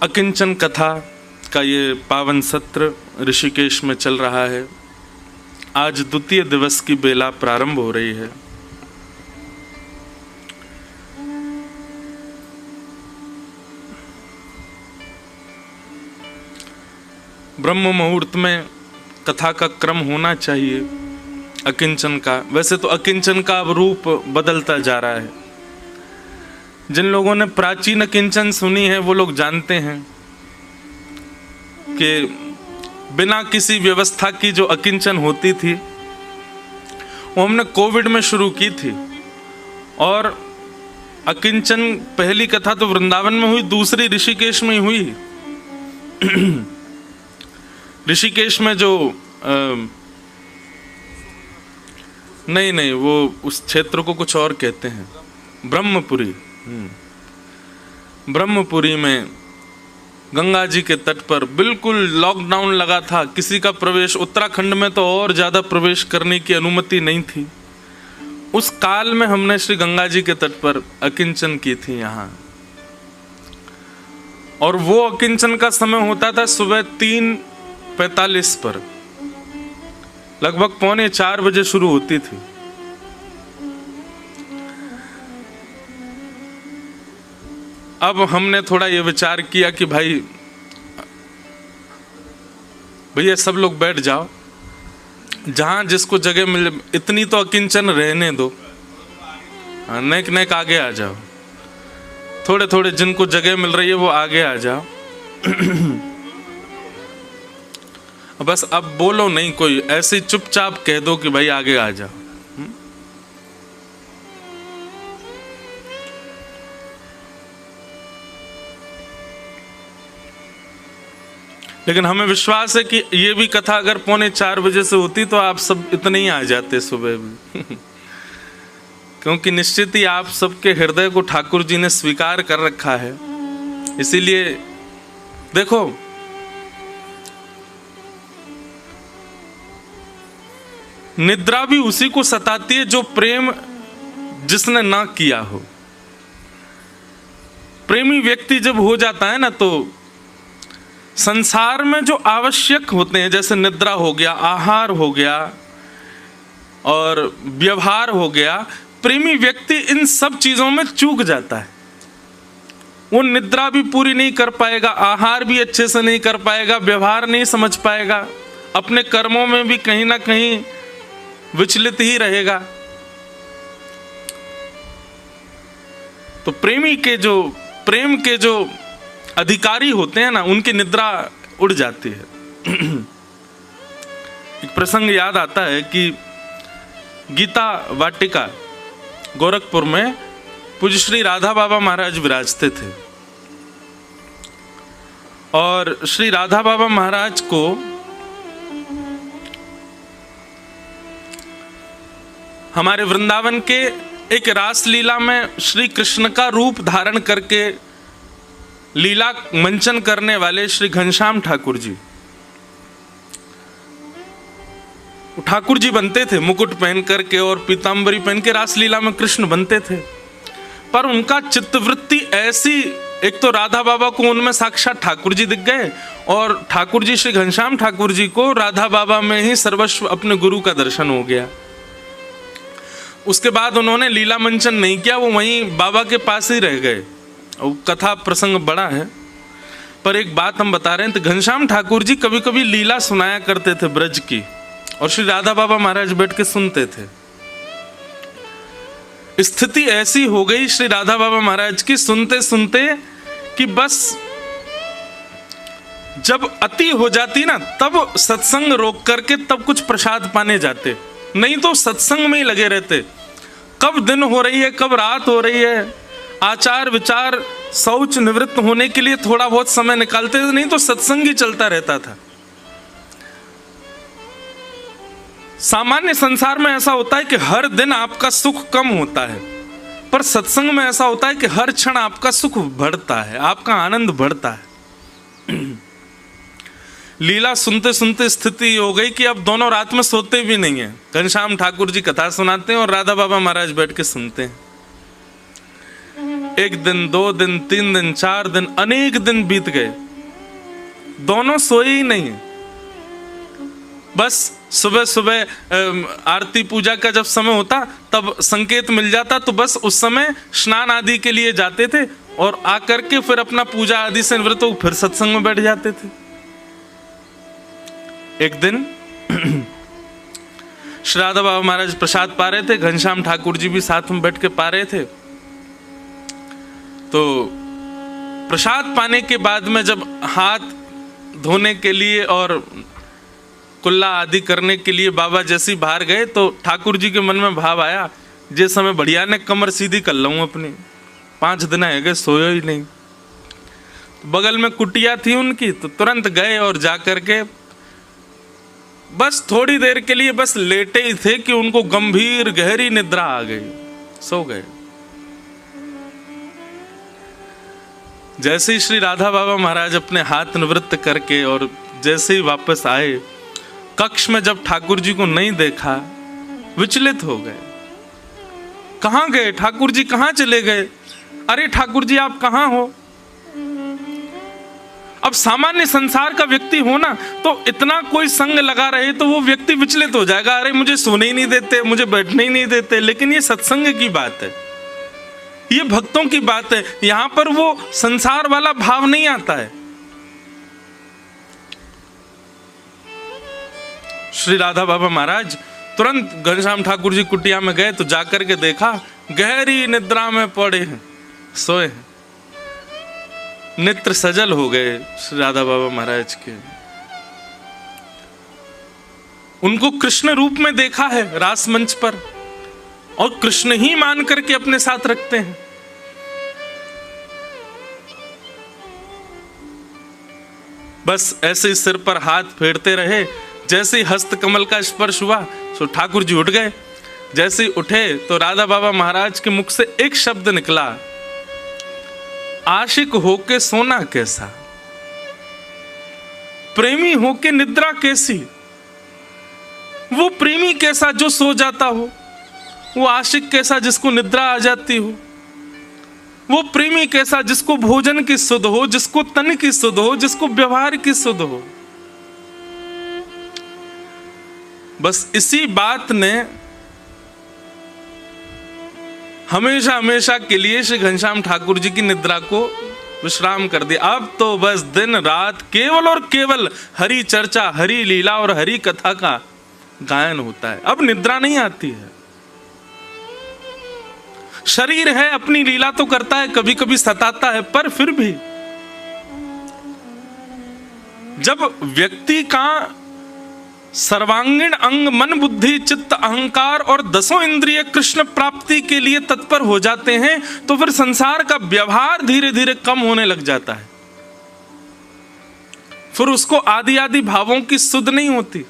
अकिंचन कथा का ये पावन सत्र ऋषिकेश में चल रहा है। आज द्वितीय दिवस की बेला प्रारंभ हो रही है। ब्रह्म मुहूर्त में कथा का क्रम होना चाहिए अकिंचन का। वैसे तो अकिंचन का अब रूप बदलता जा रहा है। जिन लोगों ने प्राचीन अकिंचन सुनी है वो लोग जानते हैं कि बिना किसी व्यवस्था की जो अकिंचन होती थी वो हमने कोविड में शुरू की थी। और अकिंचन पहली कथा तो वृंदावन में हुई, दूसरी ऋषिकेश में ही हुई। ऋषिकेश में जो नहीं वो उस क्षेत्र को कुछ और कहते हैं, ब्रह्मपुरी। ब्रह्मपुरी में गंगा जी के तट पर बिल्कुल लॉकडाउन लगा था, किसी का प्रवेश, उत्तराखंड में तो और ज्यादा प्रवेश करने की अनुमति नहीं थी। उस काल में हमने श्री गंगा जी के तट पर अकिंचन की थी यहाँ। और वो अकिंचन का समय होता था सुबह 3:45 पर, लगभग 3:45 बजे शुरू होती थी। अब हमने थोड़ा ये विचार किया कि भैया सब लोग बैठ जाओ, जहां जिसको जगह मिले, इतनी तो अकिंचन रहने दो, नेक नेक आगे आ जाओ, थोड़े थोड़े जिनको जगह मिल रही है वो आगे आ जाओ। बस अब बोलो नहीं कोई, ऐसे चुपचाप कह दो कि भाई आगे आ जाओ। लेकिन हमें विश्वास है कि ये भी कथा अगर 3:45 बजे से होती तो आप सब इतने ही आ जाते सुबह भी। क्योंकि निश्चित ही आप सबके हृदय को ठाकुर जी ने स्वीकार कर रखा है। इसीलिए देखो, निद्रा भी उसी को सताती है जो प्रेम जिसने ना किया हो। प्रेमी व्यक्ति जब हो जाता है ना, तो संसार में जो आवश्यक होते हैं, जैसे निद्रा हो गया, आहार हो गया और व्यवहार हो गया, प्रेमी व्यक्ति इन सब चीजों में चूक जाता है। वो निद्रा भी पूरी नहीं कर पाएगा, आहार भी अच्छे से नहीं कर पाएगा, व्यवहार नहीं समझ पाएगा, अपने कर्मों में भी कहीं ना कहीं विचलित ही रहेगा। तो प्रेम के जो अधिकारी होते हैं ना, उनकी निद्रा उड़ जाती है। एक प्रसंग याद आता है कि गीता वाटिका गोरखपुर में पूज्य श्री राधा बाबा महाराज विराजते थे। और श्री राधा बाबा महाराज को हमारे वृंदावन के एक रास लीला में श्री कृष्ण का रूप धारण करके लीला मंचन करने वाले श्री घनश्याम ठाकुर जी बनते थे, मुकुट पहन करके और पीतांबरी पहन के रासलीला में कृष्ण बनते थे। पर उनका चित्तवृत्ति ऐसी, एक तो राधा बाबा को उनमें साक्षात ठाकुर जी दिख गए, और ठाकुर जी श्री घनश्याम ठाकुर जी को राधा बाबा में ही सर्वस्व अपने गुरु का दर्शन हो गया। उसके बाद उन्होंने लीला मंचन नहीं किया, वो वहीं बाबा के पास ही रह गए। कथा प्रसंग बड़ा है, पर एक बात हम बता रहे हैं। तो घनश्याम ठाकुर जी कभी कभी लीला सुनाया करते थे ब्रज की, और श्री राधा बाबा महाराज बैठ के सुनते थे। स्थिति ऐसी हो गई श्री राधा बाबा महाराज की सुनते सुनते कि बस जब अति हो जाती ना, तब सत्संग रोक करके तब कुछ प्रसाद पाने जाते, नहीं तो सत्संग में ही लगे रहते। कब दिन हो रही है, कब रात हो रही है, आचार विचार शौच निवृत्त होने के लिए थोड़ा बहुत समय निकालते थे, नहीं तो सत्संग ही चलता रहता था। सामान्य संसार में ऐसा होता है कि हर दिन आपका सुख कम होता है, पर सत्संग में ऐसा होता है कि हर क्षण आपका सुख बढ़ता है, आपका आनंद बढ़ता है। लीला सुनते सुनते स्थिति हो गई कि अब दोनों रात में सोते भी नहीं है। घनश्याम ठाकुर जी कथा सुनाते हैं और राधा बाबा महाराज बैठ के सुनते हैं। 1 दिन, 2 दिन, 3 दिन, 4 दिन, अनेक दिन बीत गए, दोनों सोए ही नहीं। बस सुबह सुबह आरती पूजा का जब समय होता तब संकेत मिल जाता, तो बस उस समय स्नान आदि के लिए जाते थे और आकर के फिर अपना पूजा आदि से निवृत्त हो फिर सत्संग में बैठ जाते थे। एक दिन श्री राधा बाबा महाराज प्रसाद पा रहे थे, घनश्याम ठाकुर जी भी साथ में बैठ के पा रहे थे। तो प्रसाद पाने के बाद में जब हाथ धोने के लिए और कुल्ला आदि करने के लिए बाबा जैसी बाहर गए, तो ठाकुर जी के मन में भाव आया, जिस समय बढ़िया ने कमर सीधी कर लूं अपनी, 5 दिन है गए सोए ही नहीं। बगल में कुटिया थी उनकी, तो तुरंत गए और जाकर के बस थोड़ी देर के लिए बस लेटे ही थे कि उनको गंभीर गहरी निद्रा आ गई, सो गए। जैसे ही श्री राधा बाबा महाराज अपने हाथ निवृत्त करके और जैसे ही वापस आए, कक्ष में जब ठाकुर जी को नहीं देखा, विचलित हो गए। कहां गए ठाकुर जी, कहां चले गए? अरे ठाकुर जी आप कहां हो? अब सामान्य संसार का व्यक्ति हो ना, तो इतना कोई संग लगा रहे तो वो व्यक्ति विचलित हो जाएगा, अरे मुझे सोने ही नहीं देते, मुझे बैठने ही नहीं देते। लेकिन ये सत्संग की बात है, ये भक्तों की बात है, यहां पर वो संसार वाला भाव नहीं आता है। श्री राधा बाबा महाराज तुरंत घनश्याम ठाकुर जी कुटिया में गए, तो जाकर के देखा गहरी निद्रा में पड़े हैं, सोए हैं। नेत्र सजल हो गए श्री राधा बाबा महाराज के। उनको कृष्ण रूप में देखा है रास मंच पर, और कृष्ण ही मान करके अपने साथ रखते हैं। बस ऐसे सिर पर हाथ फेरते रहे। जैसे ही हस्त कमल का स्पर्श हुआ तो ठाकुर जी उठ गए। जैसे ही उठे तो राधा बाबा महाराज के मुख से एक शब्द निकला, आशिक होके सोना कैसा, प्रेमी होके निद्रा कैसी। वो प्रेमी कैसा जो सो जाता हो, वो आशिक कैसा जिसको निद्रा आ जाती हो, वो प्रेमी कैसा जिसको भोजन की सुध हो, जिसको तन की सुध हो, जिसको व्यवहार की सुध हो। बस इसी बात ने हमेशा हमेशा के लिए श्री घनश्याम ठाकुर जी की निद्रा को विश्राम कर दिया। अब तो बस दिन रात केवल और केवल हरि चर्चा, हरि लीला और हरि कथा का गायन होता है। अब निद्रा नहीं आती है। शरीर है, अपनी लीला तो करता है, कभी कभी सताता है, पर फिर भी जब व्यक्ति का सर्वांगीण अंग मन बुद्धि चित्त अहंकार और 10 इंद्रिय कृष्ण प्राप्ति के लिए तत्पर हो जाते हैं, तो फिर संसार का व्यवहार धीरे धीरे कम होने लग जाता है। फिर उसको आदि आदि भावों की सुध नहीं होती।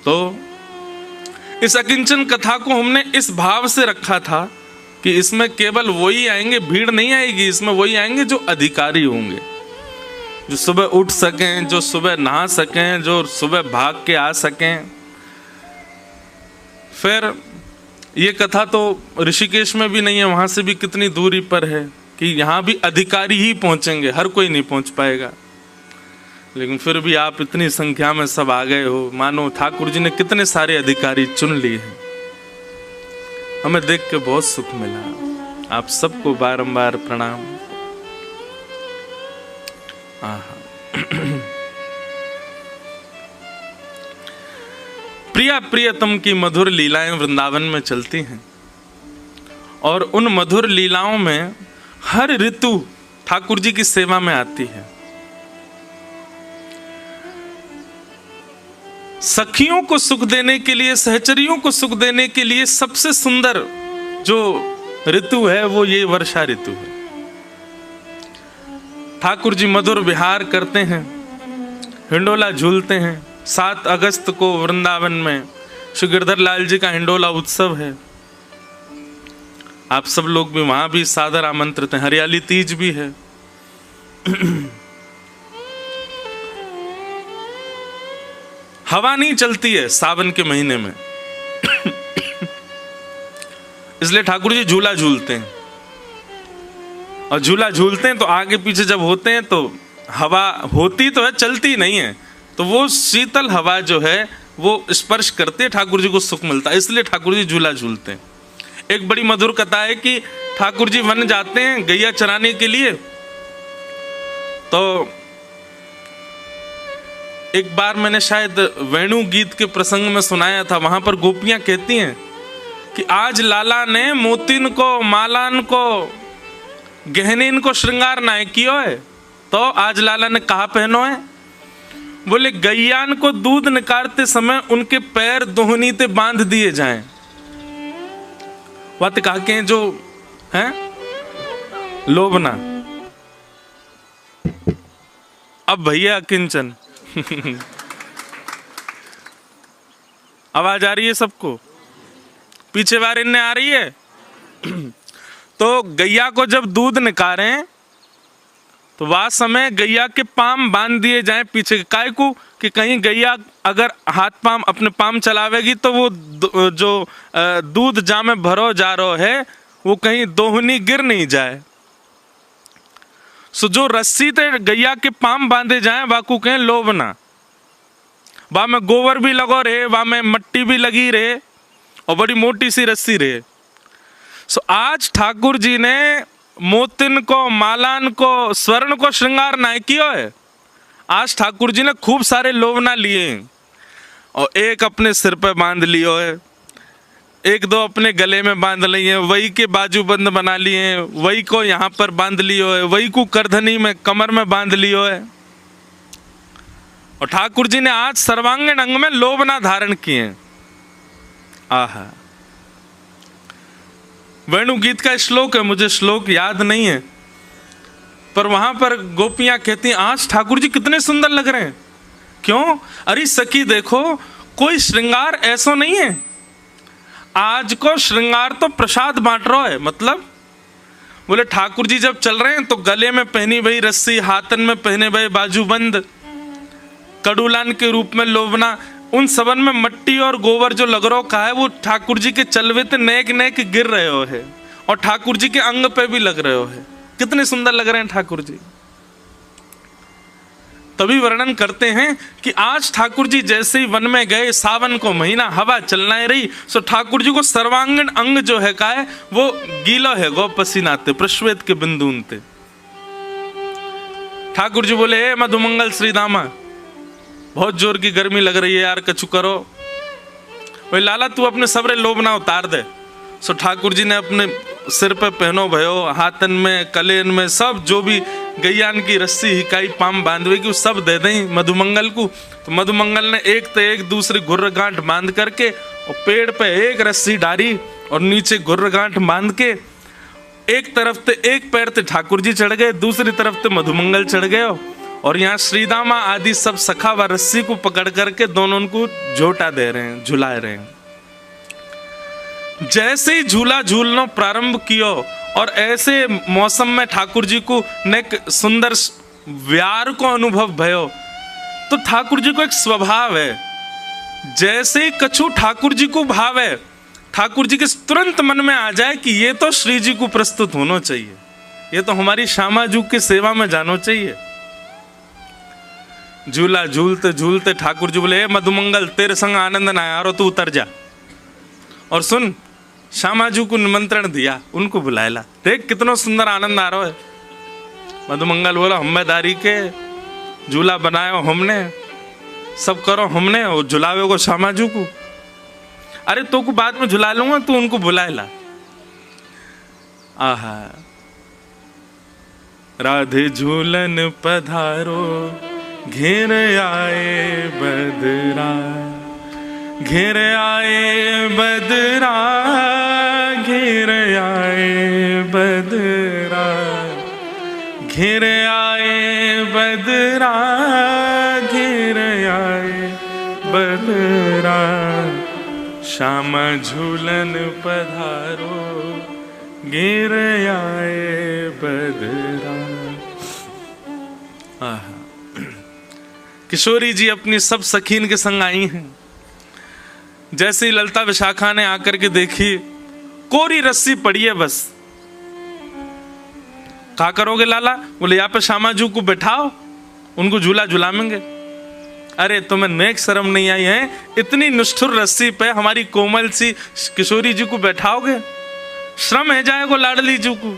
तो इस अकिंचन कथा को हमने इस भाव से रखा था कि इसमें केवल वही आएंगे, भीड़ नहीं आएगी, इसमें वही आएंगे जो अधिकारी होंगे, जो सुबह उठ सकें, जो सुबह नहा सकें, जो सुबह भाग के आ सकें। फिर ये कथा तो ऋषिकेश में भी नहीं है, वहां से भी कितनी दूरी पर है कि यहाँ भी अधिकारी ही पहुंचेंगे, हर कोई नहीं पहुंच पाएगा। लेकिन फिर भी आप इतनी संख्या में सब आ गए हो, मानो ठाकुर जी ने कितने सारे अधिकारी चुन लिए हैं। हमें देख के बहुत सुख मिला। आप सबको बारंबार प्रणाम। प्रिया प्रियतम की मधुर लीलाएं वृंदावन में चलती हैं, और उन मधुर लीलाओं में हर ऋतु ठाकुर जी की सेवा में आती है। सखियों को सुख देने के लिए, सहचरियों को सुख देने के लिए सबसे सुंदर जो ऋतु है वो ये वर्षा ऋतु है। ठाकुर जी मधुर विहार करते हैं, हिंडोला झूलते हैं। 7 अगस्त को वृंदावन में श्री गिरधर लाल जी का हिंडोला उत्सव है। आप सब लोग भी वहां भी सादर आमंत्रित हैं। हरियाली तीज भी है। हवा नहीं चलती है सावन के महीने में। इसलिए ठाकुर जी झूला झूलते हैं। और झूला झूलते हैं तो आगे पीछे जब होते हैं तो हवा होती तो है, चलती नहीं है, तो वो शीतल हवा जो है वो स्पर्श करते ठाकुर जी को सुख मिलता है, इसलिए ठाकुर जी झूला झूलते हैं। एक बड़ी मधुर कथा है कि ठाकुर जी वन जाते हैं गैया चराने के लिए। तो एक बार मैंने शायद वेणु गीत के प्रसंग में सुनाया था, वहां पर गोपियां कहती हैं कि आज लाला ने मोतिन को, मालान को, गहनीन को श्रृंगार ना कियो है। तो आज लाला ने कहा पहनो है? बोले गैयान को दूध निकालते समय उनके पैर दोहनी ते बांध दिए जाएं। बात कहा के जो है लोभना। अब भैया किंचन आवाज आ रही है सबको? पीछे वाले ने आ रही है? तो गैया को जब दूध निकालें तो वह समय गैया के पाम बांध दिए जाएं पीछे, काय को कि कहीं गैया अगर हाथ पाम अपने पाम चलावेगी तो वो जो दूध जामे भरो जा रहा है वो कहीं दोहनी गिर नहीं जाए। सो जो रस्सी ते गैया के पाम बांधे जाएं वाकू कहें लोभना। वहां में गोबर भी लगो रहे, वहां में मट्टी भी लगी रहे और बड़ी मोटी सी रस्सी रहे। सो आज ठाकुर जी ने मोतिन को, मालान को, स्वर्ण को श्रृंगार ना किया है। आज ठाकुर जी ने खूब सारे लोभना लिए और एक अपने सिर पे बांध लियो है, एक दो अपने गले में बांध लिए, वही के बाजूबंद बना लिए, वही को यहाँ पर बांध लियो है, वही को करधनी में कमर में बांध लियो है। और ठाकुर जी ने आज सर्वांगीण अंग में लोभना धारण किए। आहा, वेणु गीत का श्लोक है, मुझे श्लोक याद नहीं है, पर वहां पर गोपियां कहती हैं आज ठाकुर जी कितने सुंदर लग रहे हैं। क्यों? अरे सखी देखो, कोई श्रृंगार ऐसा नहीं है। आज को श्रृंगार तो प्रसाद बांट रहा है। मतलब बोले ठाकुर जी जब चल रहे हैं तो गले में पहनी हुई रस्सी, हाथन में पहने हुए बाजूबंद, कड़ूलान के रूप में लोभना, उन सबन में मट्टी और गोबर जो लग रहा का है वो ठाकुर जी के चलवे ते नेक नेक गिर रहे हो है और ठाकुर जी के अंग पे भी लग रहे हो है। कितने सुंदर लग रहे हैं ठाकुर जी। तभी वर्णन करते हैं कि आज ठाकुर जी जैसे ही वन में गए, सावन को महीना, हवा चलना ही रही, सो ठाकुर जी को सर्वांगीण अंग जो है का है वो गीला है, गौ पसीनाते प्रश्वेत के बिंदुनते। ठाकुर जी बोले हे मधुमंगल श्री दामा, बहुत जोर की गर्मी लग रही है यार, कछु करो। भाई लाला तू अपने सबरे लोभना उतार दे। सो ठाकुर जी ने अपने सिर पे पहनो भयो, हाथन में, कलेन में, सब जो भी गैयान की रस्सी हिकाई पाम बांधवे की सब दे दें मधुमंगल को। तो मधुमंगल ने एक तो एक दूसरी घुर्र गांठ बांध करके और पेड़ पे एक रस्सी डाली और नीचे घुर्र गांठ बांध के एक तरफ ते एक पैर ते ठाकुर जी चढ़ गए, दूसरी तरफ ते मधुमंगल चढ़ गए और यहाँ श्रीदामा आदि सब सखा व रस्सी को पकड़ करके दोनों उनको झोटा दे रहे हैं, झुला रहे हैं। जैसे ही झूला झूलना प्रारंभ किया और ऐसे मौसम में ठाकुर जी को नेक सुंदर व्यार को अनुभव भयो, तो ठाकुर जी को एक स्वभाव है, जैसे ही कछु ठाकुर जी को भाव है, ठाकुर जी के तुरंत मन में आ जाए कि ये तो श्री जी को प्रस्तुत होना चाहिए, ये तो हमारी श्यामा जी की सेवा में जाना चाहिए। झूला झूलते झूलते ठाकुर जी बोले मधुमंगल तेरे संग आनंद ना आ रहा, तू उतर जा और सुन। श्यामा जी को निमंत्रण दिया, उनको बुलाया, देख कितना सुंदर आनंद आ रहा है। मधुमंगल बोला हम्मेदारी के झूला बनाया हमने, सब करो हमने और झुलावे को श्यामा जी को। अरे तो को बाद में झुला लूंगा, तू उनको बुलाएला। आहा, राधे झूलन पधारो घेर आए बदरा, घेर आए बदरा, घेर आए बदरा, घेर आए बदरा, घेर आए बदरा, श्यामा झूलन पधारो घेर आए बदरा। किशोरी जी अपनी सब सखीन के संग आई हैं। जैसे ही ललता विशाखा ने आकर के देखी, कोरी रस्सी पड़ी है बस। क्या करोगे लाला? बोले यहाँ पे श्यामाजू को बैठाओ, उनको झूला झुलाएंगे। अरे तुम्हें नेक शर्म नहीं आई है? इतनी निष्ठुर रस्सी पे हमारी कोमल सी किशोरी जी को बैठाओगे? श्रम है जाएगो लाडली जी को।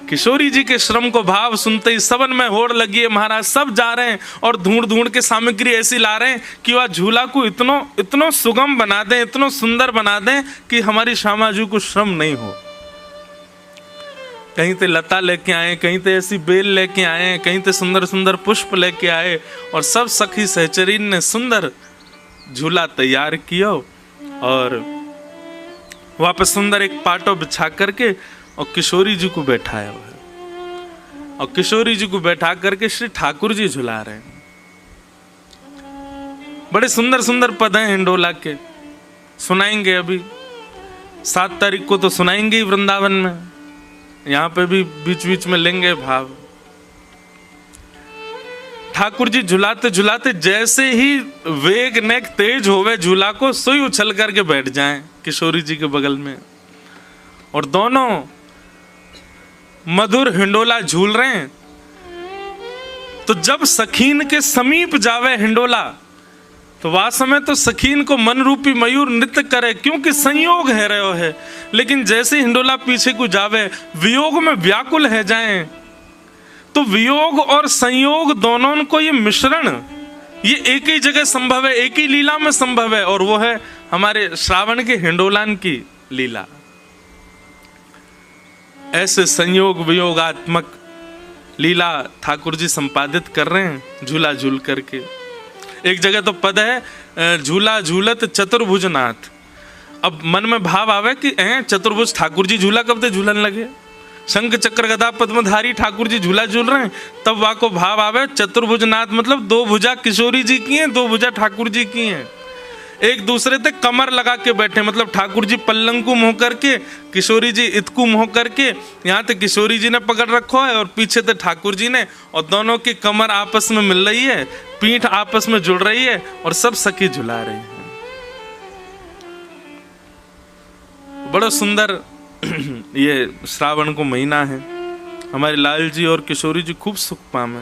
किशोरी जी के श्रम को भाव सुनते ही सबन में होड़ लगी है महाराज। सब जा रहे हैं और ढूंढ ढूंढ के सामग्री ऐसी ला रहे हैं कि वह झूला को इतनो सुगम बना दें, इतनो सुंदर बना दें कि हमारी श्यामाजू को श्रम नहीं हो। कहीं ते लता लेके आए, कहीं ते ऐसी बेल लेके आए, कहीं ते सुंदर सुंदर पुष्प लेके आए, और सब सखी सहचरीन ने सुंदर झूला तैयार किया और वहां पर सुंदर एक पाटो बिछा करके और किशोरी जी को बैठाया हुआ है। और किशोरी जी को बैठा करके श्री ठाकुर जी झुला रहे हैं। बड़े सुंदर सुंदर पद हैं हिंडोला के, सुनाएंगे अभी 7 तारीख को तो सुनाएंगे ही वृंदावन में। यहां पे भी बीच बीच में लेंगे भाव। ठाकुर जी झुलाते झुलाते जैसे ही वेग नेक तेज होवे झूला को, सोई उछल करके बैठ जाएं किशोरी जी के बगल में, और दोनों मधुर हिंडोला झूल रहे हैं। तो जब सखीन के समीप जावे हिंडोला, तो वास्तव में तो सखीन को मन रूपी मयूर नृत्य करे, क्योंकि संयोग है रहो है। लेकिन जैसे हिंडोला पीछे को जावे, वियोग में व्याकुल है जाएं, तो वियोग और संयोग दोनों को ये मिश्रण, ये एक ही जगह संभव है, एक ही लीला में संभव है, और वो है हमारे श्रावण के हिंडोलान की लीला। ऐसे संयोग वियोगात्मक लीला ठाकुर जी संपादित कर रहे हैं झूला झूल करके। एक जगह तो पद है झूला झूलत चतुर्भुज नाथ। अब मन में भाव आवे कि चतुर्भुज ठाकुर जी झूला कब से झूलन लगे, शंख चक्र गदा पद्मधारी ठाकुर जी झूला झूल रहे हैं, तब वहां को भाव आवे चतुर्भुज नाथ मतलब 2 भुजा किशोरी जी की हैं, 2 भुजा ठाकुर जी की हैं। एक दूसरे पे कमर लगा के बैठे, मतलब ठाकुर जी पल्लंकु मुंह करके, किशोरी जी इतकु मुंह करके, यहाँ तक किशोरी जी ने पकड़ रखो है और पीछे से ठाकुर जी ने, और दोनों की कमर आपस में मिल रही है, पीठ आपस में जुड़ रही है, और सब सखी झुला रही है। बड़ा सुंदर ये श्रावण को महीना है। हमारे लाल जी और किशोरी जी खूब सुख पामे।